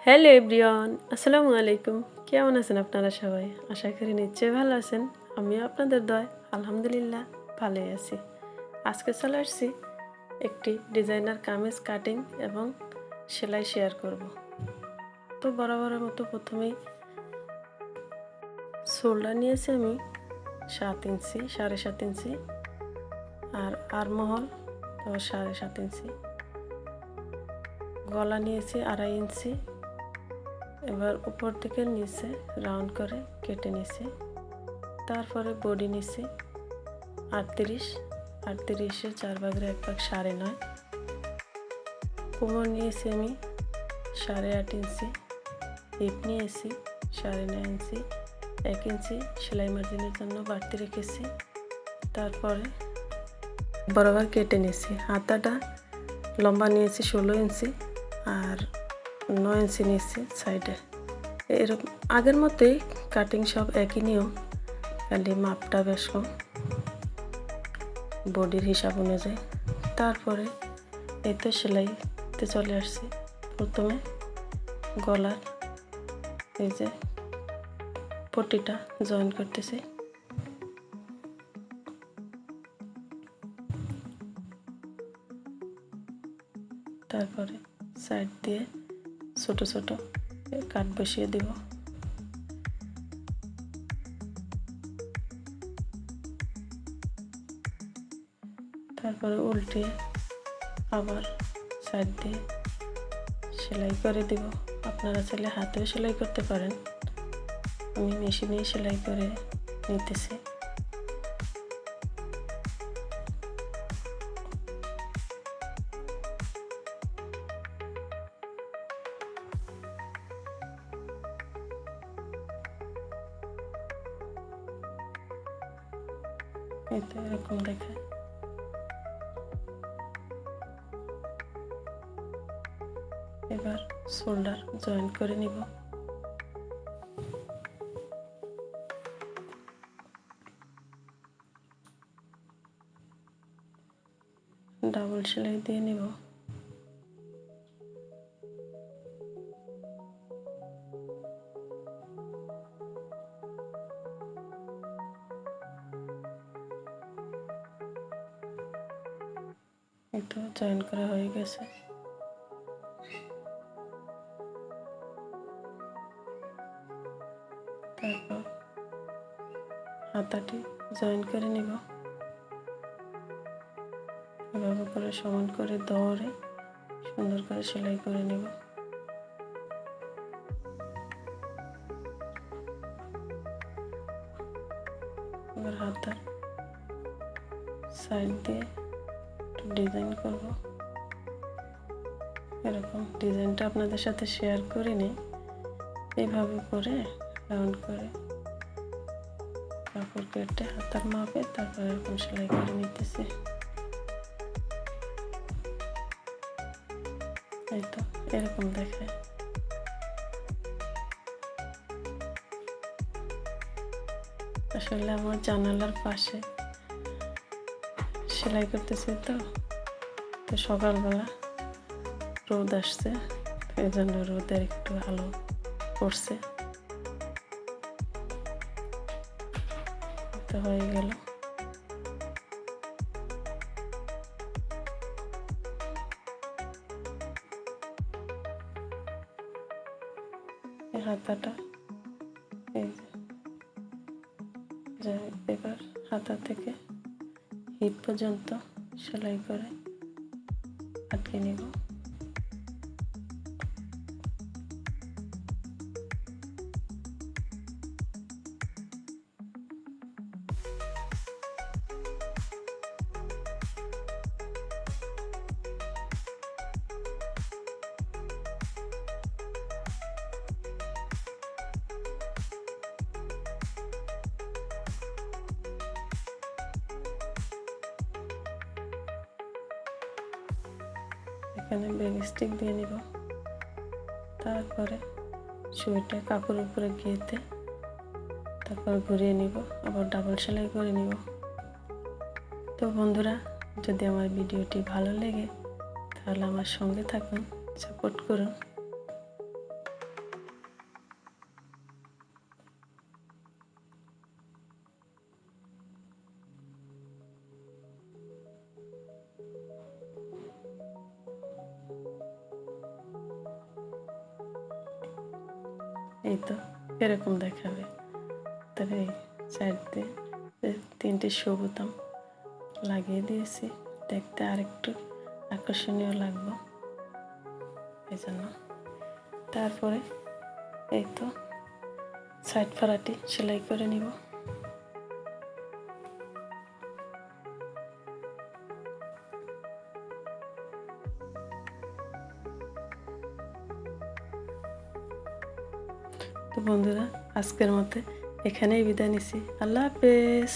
Hello everyone, আসসালামু আলাইকুম। কেমন আছেন আপনারা সবাই? আশা করি নিশ্চয়ই ভালো আছেন। আমিও আপনাদের দয়ায় আলহামদুলিল্লাহ ভালোই আছি। আজকে চলে আসছি একটি ডিজাইনার কামিজ কাটিং এবং সেলাই শেয়ার করব। তো বরাবরের মতো প্রথমেই শোল্ডার নিয়েছি আমি 7 ইঞ্চি, 7.5 ইঞ্চি, আর আরমহল তো 7.5 ইঞ্চি। গলা নিয়েছি 2.5 ইঞ্চি। এবার উপর থেকে নিচে রাউন্ড করে কেটে নিছি। তারপরে বডি নিছি 38, 38-এর 4 ভাগের 1 ভাগ 9.5। কোমর নিয়েছি আমি 8.5 ইঞ্চি। হিপ নিয়েছি 9.5 ইঞ্চি। 1 ইঞ্চি সেলাই মার্জিনের জন্য বাড়তি রেখেছি। তারপরে বরাবর কেটে নিয়েছি। হাতাটা লম্বা নিয়েছি 16 ইঞ্চি আর 9 ইঞ্চি নিয়েছি সাইডে। এরকম আগের মতোই কাটিং সব একই নিয়ম, খালি মাপটা বেশ কম বডির হিসাব অনুযায়ী। তারপরে এই তো সেলাইতে চলে আসছি। প্রথমে গলার এই যে পট্টিটা জয়েন করতেছি। তারপরে সাইড দিয়ে ছোট ছোট কাট বসিয়ে দিব। তারপরে উল্টে আবার সাইড দিয়ে সেলাই করে দিব। আপনারা চাইলে হাতেও সেলাই করতে পারেন, আমি মেশিনে সেলাই করে নিতেছি। এটা এরকম দেখায়। এবার শোল্ডার জয়েন করে নিব। ডাবল সেলাই দিয়ে নিব। এটা জয়েন করা হয়ে গেছে। তারপর হাতাটি জয়েন করে নিব। এভাবে করে সমান করে দৌড়ে সুন্দর করে সেলাই করে নিব। এবার হাতার সাইড দিয়ে ডিজাইন করব। এরকম ডিজাইনটা আপনাদের সাথে শেয়ার করে নিই। এইভাবে করে রাউন্ড করে কাপড় কেটে হাতার মাপে তারপর এরকম সেলাই করে নিতেছি। এই তো এরকম দেখায়। আসলে আমার জানালার পাশে সেলাই করতেছি, তো সকালবেলা রোদ আসছে, এই জন্য রোদের একটু আলো পড়ছে। তো হয়ে গেল। এই হাতাটা এই যে এবার হাতা থেকে হিপ পর্যন্ত সেলাই করে আটকে নিব। এখানে বেগ স্টিক দিয়ে নিব। তারপরে সুইটা কাপড়ের উপরে গিয়েতে তারপর ঘুরিয়ে নিব, আবার ডাবল সেলাই করে নিব। তো বন্ধুরা, যদি আমার ভিডিওটি ভালো লাগে তাহলে আমার সঙ্গে থাকুন, সাপোর্ট করুন। এই তো এরকম দেখাবে। তবে এই সাইড দিয়ে 3টে শো বোতাম লাগিয়ে দিয়েছি, দেখতে আরেকটু আকর্ষণীয় লাগবে এই জন্য। তারপরে এই তো সাইড ফাড়াটি সেলাই করে নিব। তো বন্ধুরা, আজকের মতো এখানেই বিদায় নিছি। আল্লাহ হাফেজ।